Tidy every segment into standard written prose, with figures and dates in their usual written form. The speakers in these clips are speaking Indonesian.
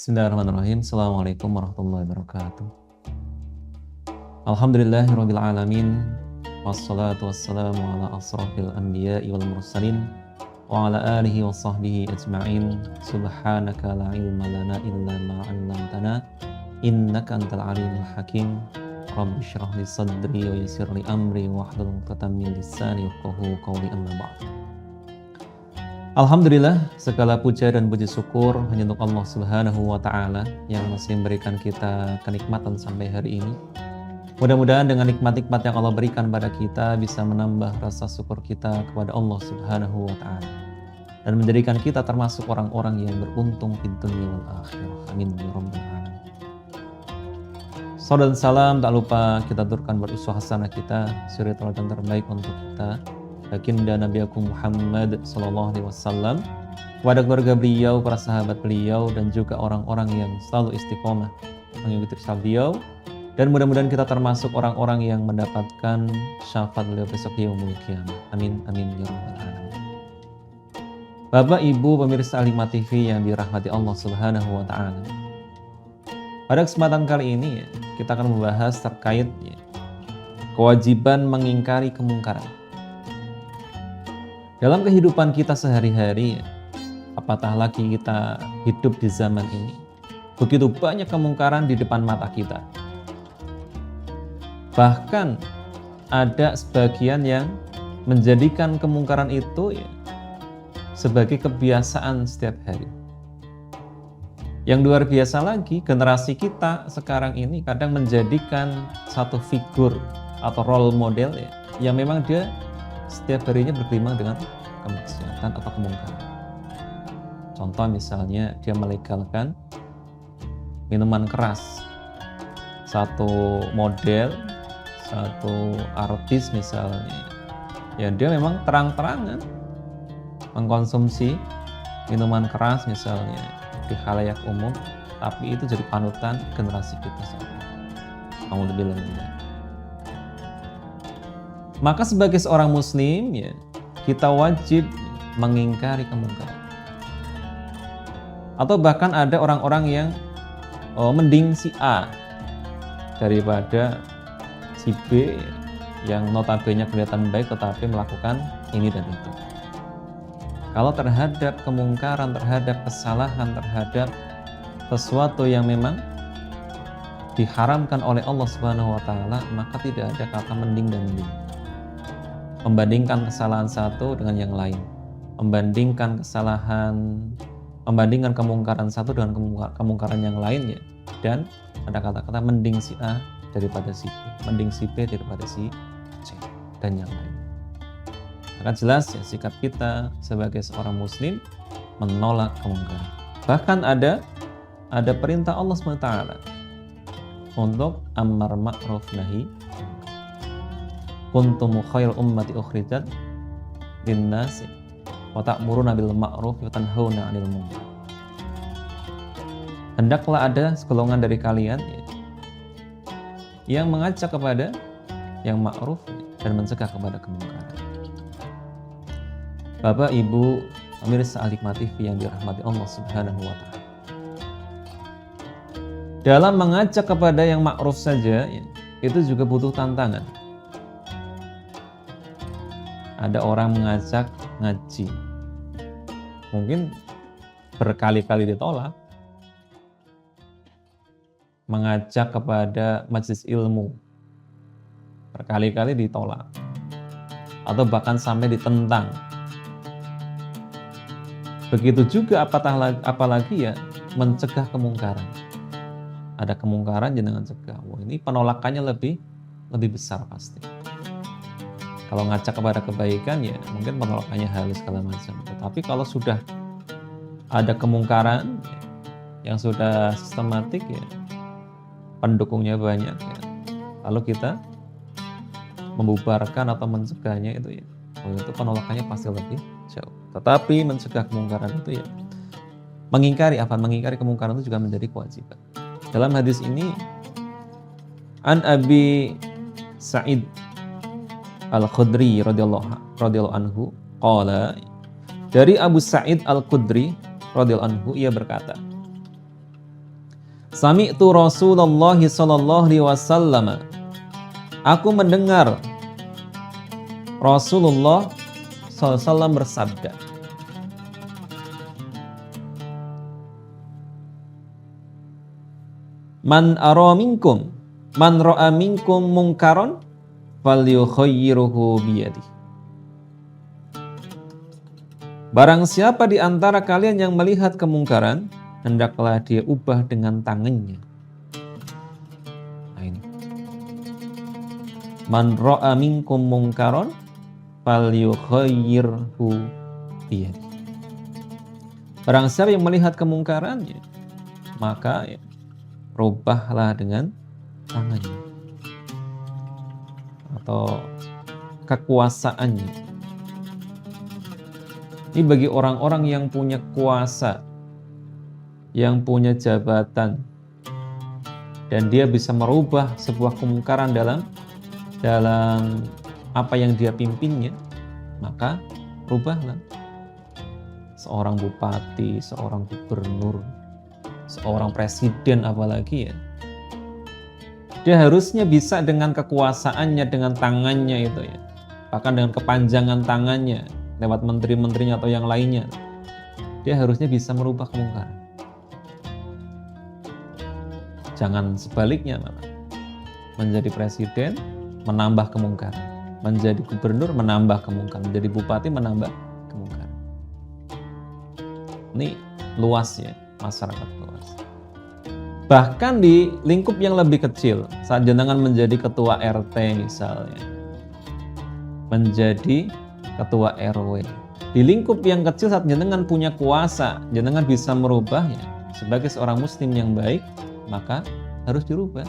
Bismillahirrahmanirrahim. Assalamualaikum warahmatullahi wabarakatuh. Alhamdulillahirabbil alamin. Wassalatu wassalamu ala asrofil anbiya'i wal mursalin wa ala alihi wa sahbihi ajma'in. Subhanaka la ilma lana illa ma 'allamtana innaka antal alimul hakim. Rabbi shrah li sadri wa yassir li amri wahlul 'uqdatam min lisani yafqahu qawli, amma ba'd. Alhamdulillah, segala puja dan puji syukur hanya untuk Allah Subhanahu wa Ta'ala yang masih memberikan kita kenikmatan sampai hari ini. Mudah-mudahan dengan nikmat-nikmat yang Allah berikan pada kita bisa menambah rasa syukur kita kepada Allah Subhanahu wa Ta'ala dan menjadikan kita termasuk orang-orang yang beruntung di dunia wal akhirah. Amin ya rabbal alamin. Salam dan salam tak lupa kita aturkan buat uswah hasanah kita, suri tauladan terbaik untuk kita, baginda Nabi Agung Muhammad sallallahu alaihi wasallam, kepada keluarga beliau, para sahabat beliau, dan juga orang-orang yang selalu istiqomah mengikuti syafaat beliau, dan mudah-mudahan kita termasuk orang-orang yang mendapatkan syafaat beliau besok yaumul qiyamah. Amin amin ya rabbal alamin. Bapak Ibu pemirsa Al-Hikmah TV yang dirahmati Allah Subhanahu wa Ta'ala, pada kesempatan kali ini kita akan membahas terkait kewajiban mengingkari kemungkaran. Dalam kehidupan kita sehari-hari, apatah lagi kita hidup di zaman ini, begitu banyak kemungkaran di depan mata kita. Bahkan ada sebagian yang menjadikan kemungkaran itu sebagai kebiasaan setiap hari. Yang luar biasa lagi, generasi kita sekarang ini kadang menjadikan satu figur atau role model yang memang dia setiap harinya bergelimang dengan kemaksiatan atau kemungkaran. Contoh misalnya dia melegalkan minuman keras. Satu model, satu artis misalnya, ya dia memang terang-terangan mengkonsumsi minuman keras misalnya di khalayak umum, tapi itu jadi panutan generasi kita saat ini. Alhamdulillah. Maka sebagai seorang muslim kita wajib mengingkari kemungkaran. Atau bahkan ada orang-orang yang mending si A daripada si B yang notabene kelihatan baik tetapi melakukan ini dan itu. Kalau terhadap kemungkaran, terhadap kesalahan, terhadap sesuatu yang memang diharamkan oleh Allah Subhanahu wa Ta'ala, maka tidak ada kata mending dan mending. Membandingkan kesalahan satu dengan yang lain, membandingkan kemungkaran satu dengan kemungkaran yang lain dan ada kata-kata mending si A daripada si B, mending si B daripada si C dan yang lain. Maka jelas sikap kita sebagai seorang muslim menolak kemungkaran. Bahkan ada perintah Allah SWT untuk amar ma'ruf nahi. Kuntum khairal ummati ukhrijat lin-nasi wa ta'muruna bil ma'ruf wa tanhauna 'anil munkar. Hendaklah ada segolongan dari kalian yang mengajak kepada yang ma'ruf dan mencegah kepada kemungkaran. Bapak, Ibu, pemirsa Al-Hikmah TV yang dirahmati Allah Subhanahu wa Ta'ala. Dalam mengajak kepada yang ma'ruf saja itu juga butuh tantangan. Ada orang mengajak ngaji, mungkin berkali-kali ditolak. Mengajak kepada majelis ilmu, berkali-kali ditolak. Atau bahkan sampai ditentang. Begitu juga apalagi mencegah kemungkaran. ada kemungkaran jenengan cegah. Wah, ini penolakannya lebih besar pasti. Kalau ngajak kepada kebaikan ya mungkin penolakannya halus segala macam. Tetapi kalau sudah ada kemungkaran yang sudah sistematik ya, pendukungnya banyak ya, lalu kita membubarkan atau mencegahnya itu ya, itu penolakannya pasti lebih jauh. Tetapi mencegah kemungkaran itu ya, mengingkari kemungkaran itu juga menjadi kewajiban. Dalam hadis ini an Abi Sa'id Al-Khudri radhiyallahu anhu qala, dari Abu Sa'id Al-Khudri radhiyallahu anhu ia berkata, Sami'tu Rasulullah sallallahu alaihi wasallam, aku mendengar Rasulullah sallallahu alaihi wasallam bersabda, Man ra'a minkum mungkaron falyukhayyirhu biyadihi. Barang siapa di antara kalian yang melihat kemungkaran, hendaklah dia ubah dengan tangannya. Nah ini. Man ra'a minkum mungkaron falyukhayyirhu biyadihi. Barang siapa yang melihat kemungkarannya, maka ya, rubahlah dengan tangannya atau kekuasaannya. Ini bagi orang-orang yang punya kuasa, yang punya jabatan, dan dia bisa merubah sebuah kemungkaran dalam apa yang dia pimpinnya, maka rubahlah. Seorang bupati, seorang gubernur, seorang presiden apalagi ya, dia harusnya bisa dengan kekuasaannya, dengan tangannya itu ya, bahkan dengan kepanjangan tangannya lewat menteri-menterinya atau yang lainnya, dia harusnya bisa merubah kemungkaran. Jangan sebaliknya, malah menjadi presiden menambah kemungkaran, menjadi gubernur menambah kemungkaran, menjadi bupati menambah kemungkaran. Ini luas ya, masyarakat luas. Bahkan di lingkup yang lebih kecil, saat jenengan menjadi ketua RT misalnya, menjadi ketua RW, di lingkup yang kecil saat jenengan punya kuasa, jenengan bisa merubahnya. Sebagai seorang muslim yang baik, maka harus dirubah.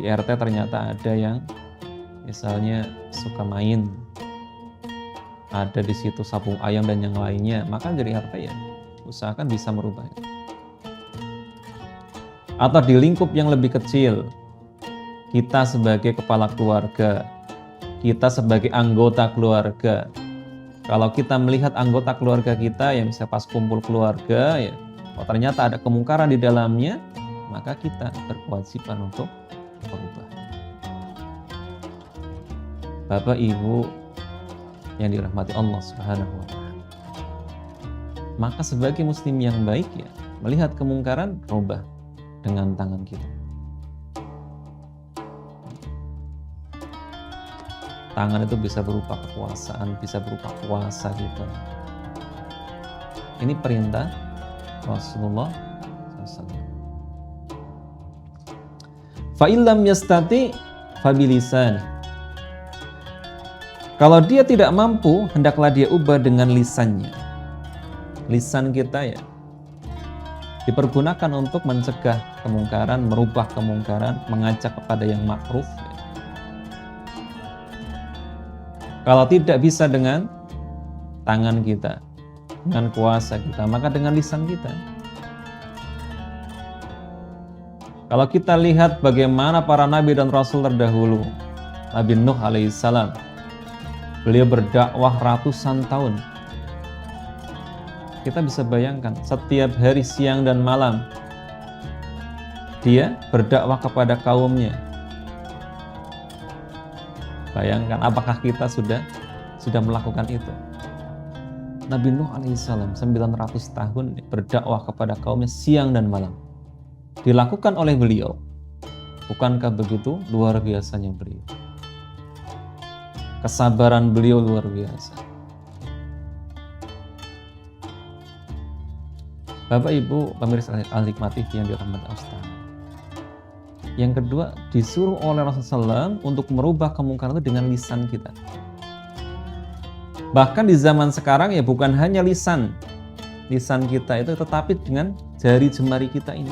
Di RT ternyata ada yang misalnya suka main, ada di situ sabung ayam dan yang lainnya, maka dari RT ya usahakan bisa merubahnya. Atau di lingkup yang lebih kecil, kita sebagai kepala keluarga, kita sebagai anggota keluarga, kalau kita melihat anggota keluarga kita yang bisa pas kumpul keluarga ya, kalau ternyata ada kemungkaran di dalamnya, maka kita berkewajiban untuk berubah. Bapak Ibu yang dirahmati Allah Subhanahu wa Ta'ala, maka sebagai muslim yang baik ya, melihat kemungkaran, rubah dengan tangan kita. Tangan itu bisa berupa kekuasaan, bisa berupa kuasa kita. Ini perintah Rasulullah SAW. Fa'illam yastati fabilisan. Kalau dia tidak mampu, hendaklah dia ubah dengan lisannya. Lisan kita ya dipergunakan untuk mencegah kemungkaran, merubah kemungkaran, mengajak kepada yang ma'ruf. Kalau tidak bisa dengan tangan kita, dengan kuasa kita, maka dengan lisan kita. Kalau kita lihat bagaimana para nabi dan rasul terdahulu, Nabi Nuh alaihissalam, beliau berdakwah ratusan tahun. Kita bisa bayangkan setiap hari siang dan malam dia berdakwah kepada kaumnya. Bayangkan apakah kita sudah melakukan itu. Nabi Nuh alaihissalam 900 tahun berdakwah kepada kaumnya siang dan malam. Dilakukan oleh beliau. Bukankah begitu luar biasanya beliau? Kesabaran beliau luar biasa. Bapak Ibu pemirsa Al-Hikmah TV yang dirahmati Allah, Yang kedua, disuruh oleh Rasulullah SAW untuk merubah kemungkaran itu dengan lisan kita. Bahkan di zaman sekarang ya bukan hanya lisan kita itu, tetapi dengan jari jemari kita ini.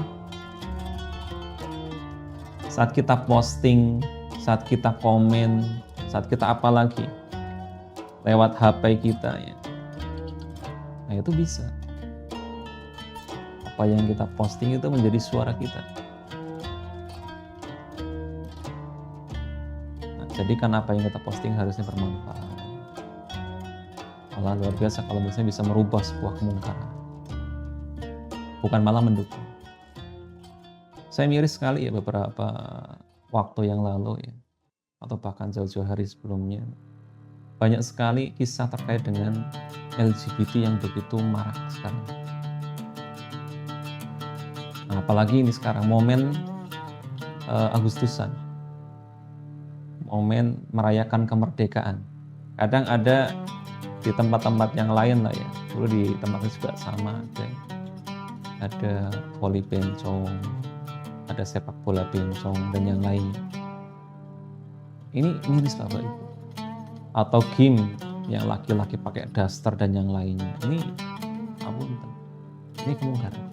Saat kita posting, saat kita komen, saat kita apa lagi lewat HP kita ya. Nah itu bisa. Apa yang kita posting itu menjadi suara kita. Nah, jadikan apa yang kita posting harusnya bermanfaat. Malah luar biasa kalau misalnya bisa merubah sebuah kemungkaran. Bukan malah mendukung. Saya miris sekali ya beberapa waktu yang lalu ya, atau bahkan jauh-jauh hari sebelumnya. Banyak sekali kisah terkait dengan LGBT yang begitu marak sekarang. Nah, apalagi ini sekarang momen Agustusan, momen merayakan kemerdekaan. Kadang ada di tempat-tempat yang lain lah ya, dulu di tempatnya juga sama ada voli bencong, ada sepak bola bencong dan yang lainnya. Ini miris Bapak Ibu. Atau game yang laki-laki pakai daster dan yang lainnya. Ini apunten. Ini kemungkaran.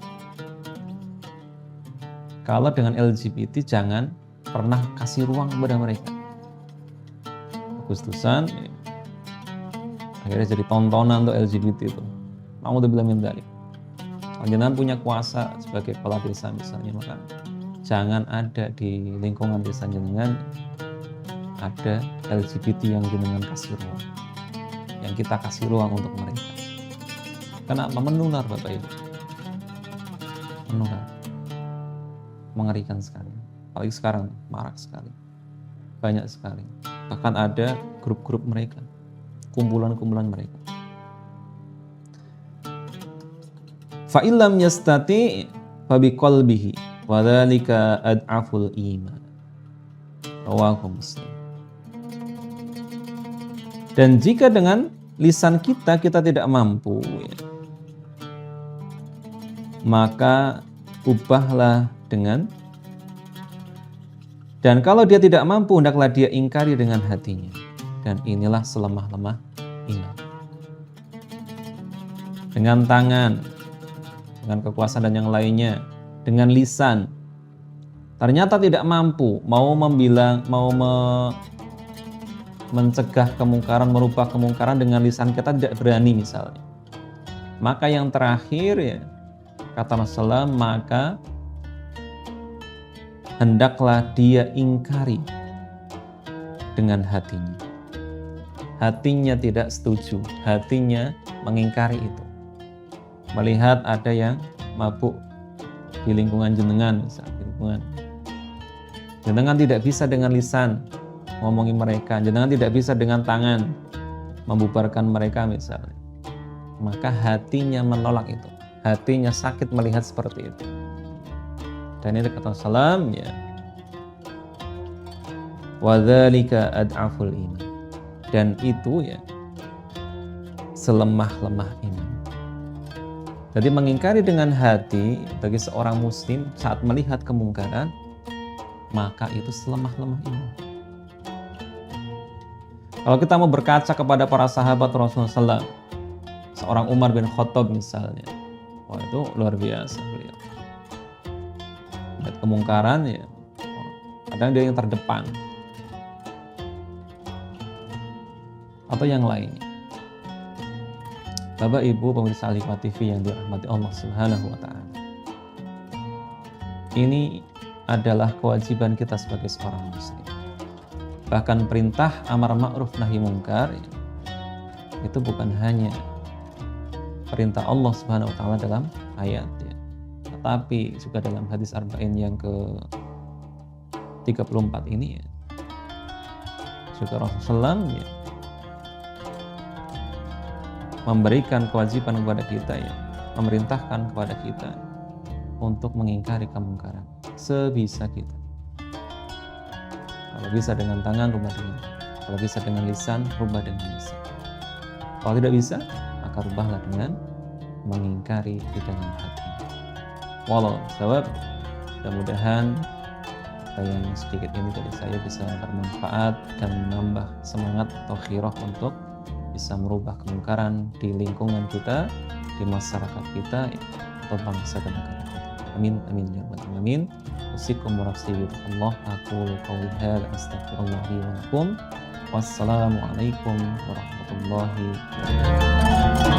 Kalau dengan LGBT jangan pernah kasih ruang kepada mereka. Agustusan akhirnya jadi tontonan untuk LGBT itu. Na'udzubillah min dzalik. Jangan punya kuasa sebagai kepala desa misalnya, maka jangan ada di lingkungan desa jenengan ada LGBT yang jenengan kasih ruang, yang kita kasih ruang untuk mereka. Kenapa? Menular Bapak Ibu, menular, mengerikan sekali. Apalagi sekarang marak sekali, banyak sekali. Bahkan ada grup-grup mereka, kumpulan-kumpulan mereka. Fa illam yastati fa biqalbihi wa dzalika ad'aful iman. Rawahu Muslim. Dan jika dengan lisan kita tidak mampu ya, maka ubahlah dengan, dan kalau dia tidak mampu hendaklah dia ingkari dengan hatinya, dan inilah selemah-lemah iman. Dengan tangan, dengan kekuasaan dan yang lainnya, dengan lisan ternyata tidak mampu, mau mencegah kemungkaran, merubah kemungkaran dengan lisan kita tidak berani misalnya. Maka yang terakhir ya, kata Rasulullah, maka hendaklah dia ingkari dengan hatinya. Hatinya tidak setuju, hatinya mengingkari itu. Melihat ada yang mabuk di lingkungan jenengan, misalnya di lingkungan. Jenengan tidak bisa dengan lisan ngomongi mereka, jenengan tidak bisa dengan tangan membubarkan mereka misalnya. Maka hatinya menolak itu, hatinya sakit melihat seperti itu. Dan ini kata salam ya, wa dzalika ad'aful iman. Dan itu ya selemah-lemah iman. Jadi mengingkari dengan hati bagi seorang muslim saat melihat kemungkaran, maka itu selemah-lemah iman. Kalau kita mau berkaca kepada para sahabat Rasulullah SAW, seorang Umar bin Khattab misalnya, wah itu luar biasa beliau. Lihat kemungkaran ya, kadang dia yang terdepan. Atau yang lainnya. Bapak Ibu pemirsa Al-Hikmah TV yang dirahmati Allah Subhanahu wa taala. Ini adalah kewajiban kita sebagai seorang muslim. Bahkan perintah amar ma'ruf nahi mungkar itu bukan hanya perintah Allah Subhanahu wa taala dalam ayat ya, tetapi juga dalam hadis arba'in yang ke-34 ini ya. Juga Rasulullah ya, memberikan kewajiban kepada kita ya, memerintahkan kepada kita untuk mengingkari kemungkaran sebisa kita. Kalau bisa dengan tangan, rubah dengan tangan. Kalau bisa dengan lisan, rubah dengan lisan. Kalau tidak bisa, maka rubahlah dengan mengingkari di dalam hati. Walau sebab, mudah-mudahan semoga yang sedikit ini dari saya bisa bermanfaat dan menambah semangat atau khirah untuk bisa merubah kemungkaran di lingkungan kita, di masyarakat kita, atau bangsa dan negara kita. Amin amin ya rabbal alamin. Usikum wa nafsi bittaqwallah. Aqulu qawli hadza astaghfirullah li wa lakum. Wassalamualaikum warahmatullahi wabarakatuh.